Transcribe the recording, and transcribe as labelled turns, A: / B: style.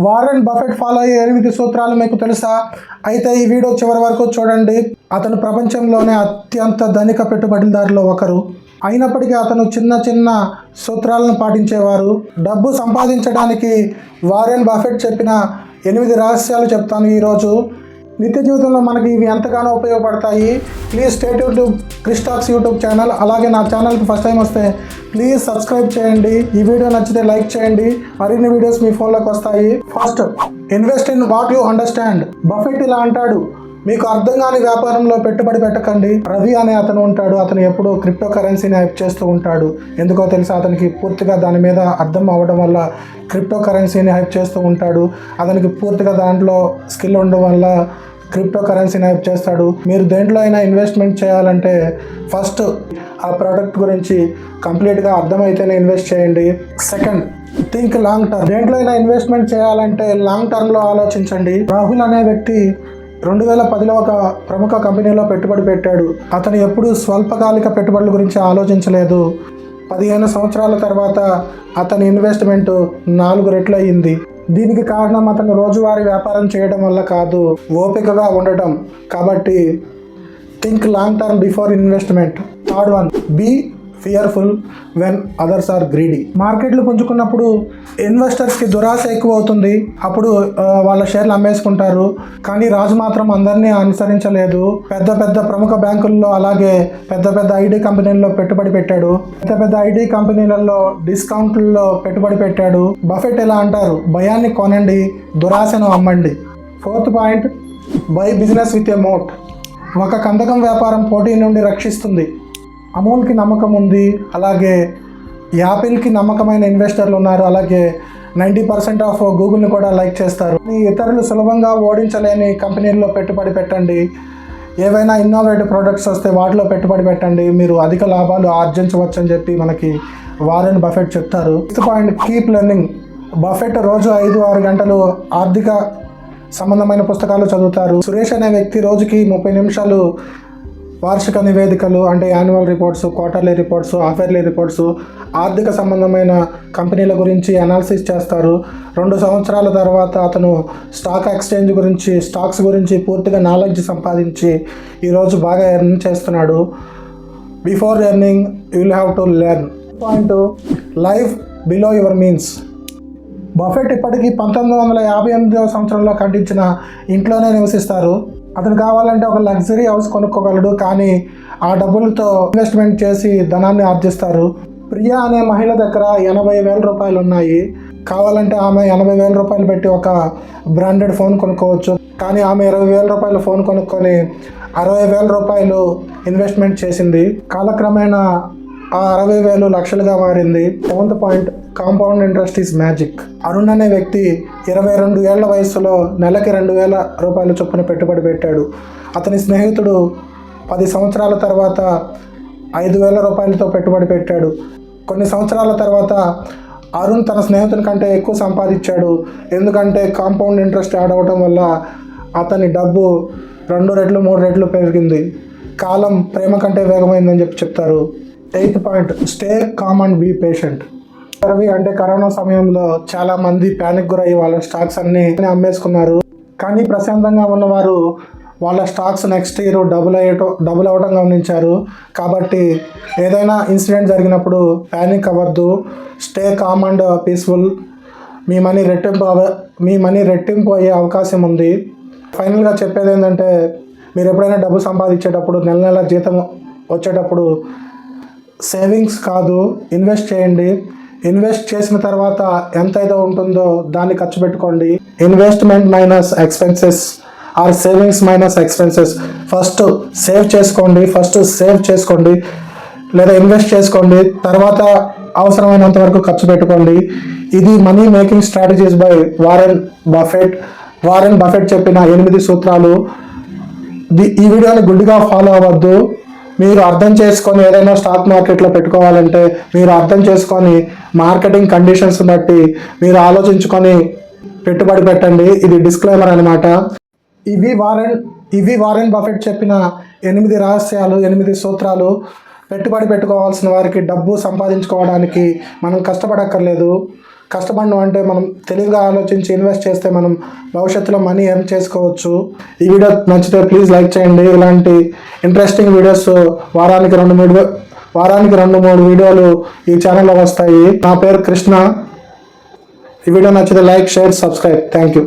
A: Warren Buffett follow అయ్యే 8 సూత్రాలు మీకు తెలుసా? అయితే ఈ వీడియో చివరి వరకు చూడండి. అతను ప్రపంచంలోనే అత్యంత ధనిక పెట్టుబడిదారుల్లో ఒకరు. అయినప్పటికీ అతను చిన్న చిన్న సూత్రాలను పాటించేవారు. డబ్బు సంపాదించడానికి వారెన్ బఫెట్ చెప్పిన 8 రహస్యాలు చెప్తాను ఈరోజు. నిత్య జీవితంలో మనకి ఇవి ఎంతగానో ఉపయోగపడతాయి. Please stay tune to Krish talks YouTube channel. అలాగే నా ఛానల్కి ఫస్ట్ టైం వస్తే ప్లీజ్ సబ్స్క్రైబ్ చేయండి. ఈ వీడియో నచ్చితే లైక్ చేయండి. మరిన్ని వీడియోస్ మీ ఫోన్లోకి వస్తాయి. First, invest in what you understand. Buffett ఇలా అంటాడు, మీకు అర్థం కాని వ్యాపారంలో పెట్టుబడి పెట్టకండి. రవి అనే అతను ఉంటాడు. అతను ఎప్పుడూ క్రిప్టో కరెన్సీని హైప్ చేస్తూ ఉంటాడు. ఎందుకో తెలుసా? అతనికి పూర్తిగా దాని మీద అర్థం అవ్వడం వల్ల క్రిప్టో కరెన్సీని హైప్ చేస్తూ ఉంటాడు. అతనికి పూర్తిగా దాంట్లో స్కిల్ ఉండడం వల్ల క్రిప్టో కరెన్సీని హైప్ చేస్తాడు. మీరు దేంట్లో అయినా ఇన్వెస్ట్మెంట్ చేయాలంటే ఫస్ట్ ఆ ప్రోడక్ట్ గురించి కంప్లీట్గా అర్థమైతేనే ఇన్వెస్ట్ చేయండి. Second, think long term. దేంట్లో అయినా ఇన్వెస్ట్మెంట్ చేయాలంటే లాంగ్ టర్మ్లో ఆలోచించండి. రాహుల్ అనే వ్యక్తి 2010లో ఒక ప్రముఖ కంపెనీలో పెట్టుబడి పెట్టాడు. అతను ఎప్పుడూ స్వల్పకాలిక పెట్టుబడుల గురించి ఆలోచించలేదు. 15 సంవత్సరాల తర్వాత అతని ఇన్వెస్ట్మెంట్ 4 రెట్లు అయ్యింది. దీనికి కారణం అతను రోజువారీ వ్యాపారం చేయడం వల్ల కాదు, ఓపికగా ఉండటం. కాబట్టి think long term before investment. Third one, be fearful when others are greedy. మార్కెట్లు పుంజుకున్నప్పుడు ఇన్వెస్టర్స్కి దురాశ ఎక్కువ అవుతుంది. అప్పుడు వాళ్ళ షేర్లు అమ్మేసుకుంటారు. కానీ రాజు మాత్రం అందరినీ అనుసరించలేదు. పెద్ద పెద్ద ప్రముఖ బ్యాంకుల్లో అలాగే పెద్ద పెద్ద ఐటీ కంపెనీల్లో పెట్టుబడి పెట్టాడు. పెద్ద పెద్ద ఐటీ కంపెనీలలో డిస్కౌంట్లలో పెట్టుబడి పెట్టాడు. బఫెట్ ఎలా అంటారు, భయాన్ని కొనండి, దురాశను అమ్మండి. Fourth point, buy business with a moat. ఒక కందకం వ్యాపారం పోటీ నుండి రక్షిస్తుంది. అమూల్కి నమ్మకం ఉంది, అలాగే యాపిల్కి నమ్మకమైన ఇన్వెస్టర్లు ఉన్నారు, అలాగే 90% ఆఫ్ గూగుల్ని కూడా లైక్ చేస్తారు. ఇతరులు సులభంగా ఓడించలేని కంపెనీల్లో పెట్టుబడి పెట్టండి. ఏవైనా ఇన్నోవేటివ్ ప్రోడక్ట్స్ వస్తే వాటిలో పెట్టుబడి పెట్టండి. మీరు అధిక లాభాలు ఆర్జించవచ్చు అని చెప్పి మనకి వారెన్ బఫెట్ చెప్తారు. Fifth point, keep learning. Buffett రోజు 5-6 గంటలు ఆర్థిక సంబంధమైన పుస్తకాలు చదువుతారు. సురేష్ అనే వ్యక్తి రోజుకి 30 నిమిషాలు వార్షిక నివేదికలు అంటే annual reports, quarterly reports, half yearly reports, ఆర్థిక సంబంధమైన కంపెనీల గురించి అనాలిసిస్ చేస్తారు. 2 సంవత్సరాల తర్వాత అతను స్టాక్ ఎక్స్చేంజ్ గురించి, స్టాక్స్ గురించి పూర్తిగా నాలెడ్జ్ సంపాదించి ఈరోజు బాగా ఎర్న్ చేస్తున్నాడు. Before earning you will have to learn. Point, life below your means. Buffett ఇప్పటికీ 1958వ సంవత్సరంలో కట్టించిన ఇంట్లోనే నివసిస్తారు. అతను కావాలంటే ఒక లగ్జరీ హౌస్ కొనుక్కోగలడు, కానీ ఆ డబ్బులతో ఇన్వెస్ట్మెంట్ చేసి ధనాన్ని ఆర్జిస్తారు. ప్రియా అనే మహిళ దగ్గర 80,000 రూపాయలు ఉన్నాయి. కావాలంటే ఆమె 80,000 రూపాయలు పెట్టి ఒక బ్రాండెడ్ ఫోన్ కొనుక్కోవచ్చు. కానీ ఆమె 20,000 రూపాయల ఫోన్ కొనుక్కొని 60,000 రూపాయలు ఇన్వెస్ట్మెంట్ చేసింది. కాలక్రమేణా ఆ 60,000 లక్షలుగా మారింది. 7th point, compound interest is magic. Arun అనే వ్యక్తి 22 ఏళ్ల వయసులో నెలకి 2,000 రూపాయల చొప్పున పెట్టుబడి పెట్టాడు. అతని స్నేహితుడు 10 సంవత్సరాల తర్వాత 5,000 రూపాయలతో పెట్టుబడి పెట్టాడు. కొన్ని సంవత్సరాల తర్వాత అరుణ్ తన స్నేహితుని కంటే ఎక్కువ సంపాదించాడు. ఎందుకంటే కాంపౌండ్ ఇంట్రెస్ట్ యాడ్ అవ్వడం వల్ల అతని డబ్బు 2 రెట్లు 3 రెట్లు పెరిగింది. కాలం ప్రేమ కంటే వేగమైందని చెప్తారు. 8th point, stay calm and be patient. Ravi అంటే కరోనా సమయంలో చాలా మంది ప్యానిక్ గురయ్యి వాళ్ళ స్టాక్స్ అన్ని అమ్మేసుకున్నారు. కానీ ప్రశాంతంగా ఉన్నవారు వాళ్ళ స్టాక్స్ నెక్స్ట్ ఇయర్ డబుల్ అవ్వడం గమనించారు. కాబట్టి ఏదైనా ఇన్సిడెంట్ జరిగినప్పుడు ప్యానిక్ అవ్వద్దు. Stay calm and peaceful. Me money రెట్టింపు అయ్యే అవకాశం ఉంది. ఫైనల్గా చెప్పేది ఏంటంటే, మీరు ఎప్పుడైనా డబ్బు సంపాదించేటప్పుడు నెల నెల జీతం వచ్చేటప్పుడు సేవింగ్స్ కాదు, ఇన్వెస్ట్ చేయండి. ఇన్వెస్ట్ చేసిన తర్వాత ఎంత అయితే ఉంటుందో దాన్ని ఖర్చు పెట్టుకోండి. Investment minus expenses or savings minus expenses. First save చేసుకోండి లేదా ఇన్వెస్ట్ చేసుకోండి. తర్వాత అవసరమైనంత వరకు ఖర్చు పెట్టుకోండి. ఇది money making strategies by Warren Buffett చెప్పిన 8 సూత్రాలు. ఈ వీడియోని గుడ్డిగా ఫాలో అవ్వద్దు. మీరు అర్థం చేసుకొని ఏదైనా స్టాక్ మార్కెట్లో పెట్టుకోవాలంటే మీరు అర్థం చేసుకొని మార్కెటింగ్ కండిషన్స్ బట్టి మీరు ఆలోచించుకొని పెట్టుబడి పెట్టండి. ఇది డిస్క్లైమర్ అనమాట. ఇవి వారెన్ బఫెట్ చెప్పిన 8 రహస్యాలు, 8 సూత్రాలు. పెట్టుబడి పెట్టుకోవాల్సిన వారికి డబ్బు సంపాదించుకోవడానికి మనం కష్టపడక్కర్లేదు. కష్టపడడం అంటే మనం తెలివిగా ఆలోచించి ఇన్వెస్ట్ చేస్తే మనం భవిష్యత్తులో మనీ ఎర్న్ చేసుకోవచ్చు. ఈ వీడియో నచ్చితే ప్లీజ్ లైక్ చేయండి. ఇలాంటి ఇంట్రెస్టింగ్ వీడియోస్ వారానికి 2-3 వీడియోలు ఈ ఛానల్లో వస్తాయి. నా పేరు కృష్ణ. ఈ వీడియో నచ్చితే like, share, subscribe. Thank you.